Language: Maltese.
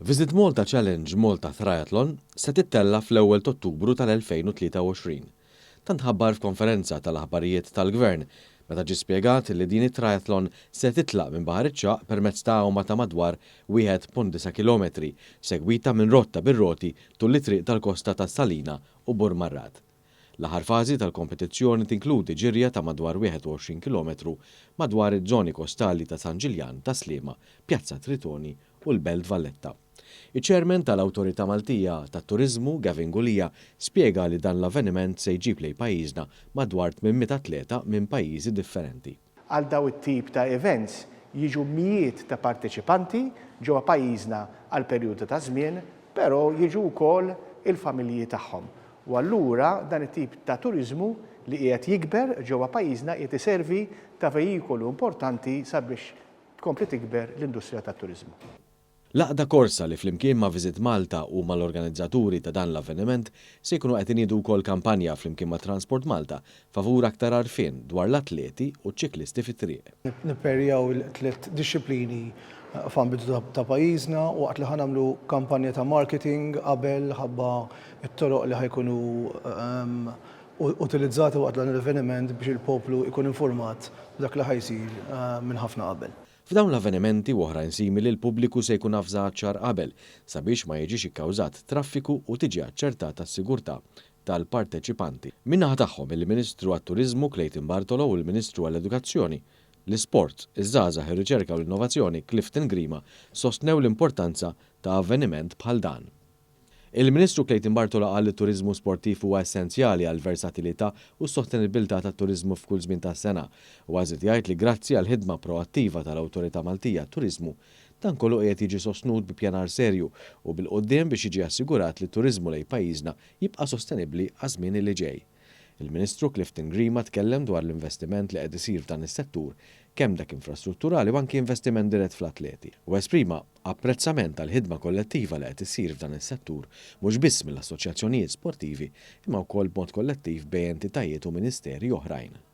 Visit Malta Challenge Malta Triathlon se tittella fl-1 ta' Ottubru tal-2023. Tant ħabbar f'konferenza tal-aħbarijiet tal-Gvern meta ġie spjegat li din it-triathlon se titlaq minn Baħar iċ-Ċaq permezz ta' għuma ta' madwar 1.9 km segwita minn rotta bir-roti tul it-triq tal-kosta tas Salina u Burmarrat. L-aħħar fażi tal-kompetizzjoni tinkludi ġirja ta' madwar 21 km madwar iż-żoni kostali ta' San Ġiljan ta' Sliema, Pjazza Tritoni u l-Belt Valletta. Iċ-Chairman tal-Awtorità Maltija tat-Turiżmu Gavin Gulija spjega li dan l-avveniment se jġib lejn pajjiżna madwar 800 atleta minn pajjiżi differenti. Għal daw it-tip ta' events jiġu mijiet ta' parteċipanti ġewwa pajjiżna għal perjodu ta' żmien, però jiġu wkoll il-familji tagħhom. U allura dan it-tip ta' turiżmu li qiegħed jikber ġewwa pajjiżna qiegħed iservi ta' vehikolu importanti sabiex tkompli tikber l-industrija tat-turiżmu. L-aqda korsa li flimkien ma' Visit Malta u mal-organizzaturi ta' dan l-avveniment se jkunu qed iniedu wkoll kampanja flimkien ma' Transport Malta favur aktar għarfien dwar l-atleti u ċ-ċiklisti fit-triq. Nipperjaw il-tliet disċiplini f'ambitu ta' pajjiżna u qatt li ħanamlu kampanja ta' marketing qabel ħabba it-toroq li ħajkunu utilizzati waqt dan l-avveniment biex il-poplu jkun informat dak li ħajsir minn ħafna qabel. F'dawn l-avvenimenti u oħrajn simili l-pubbliku se jkun avżat ċar qabel sabiex ma jiġix ikkawżat traffiku u tiġi aċċertata s-sigurtà tal-parteċipanti. Min-naħa tagħhom il-Ministru għat-Turiżmu Clayton Bartolo u l-Ministru għall-Edukazzjoni, l-Isport, iż-żgħażagħ, ir-Riċerka u l-Innovazzjoni Clifton Grima sostnew l-importanza ta' avveniment bħal dan. Il-Ministru Clayton Bartolo qal li t-turiżmu sportiv huwa essenzjali għal versatilità u s-sostenibilità tat-turiżmu f'kull żmien tas-sena u għażid jgħid li grazzi għal ħidma proattiva tal-Awtorità Maltija għat-Turiżmu dan kollu qiegħed jiġi sostnut bi pjanar serju u bil-qudiem biex jiġi assigurat li t-turiżmu lejn pajjiżna jibqa' sostenibbli għaż-żmien li ġej. Il-Ministru Clifton Grima tkellem dwar l-investiment li qed isir f'dan is-settur kemm dak infrastrutturali u anke investiment dirett fl-atleti. U esprima apprezzament tal-ħidma kollettiva li qed issir f'dan is-settur mhux biss mill-assoċjazzjonijiet sportivi imma wkoll b'mod kollettiv bejn entitajiet u ministeri oħrajn.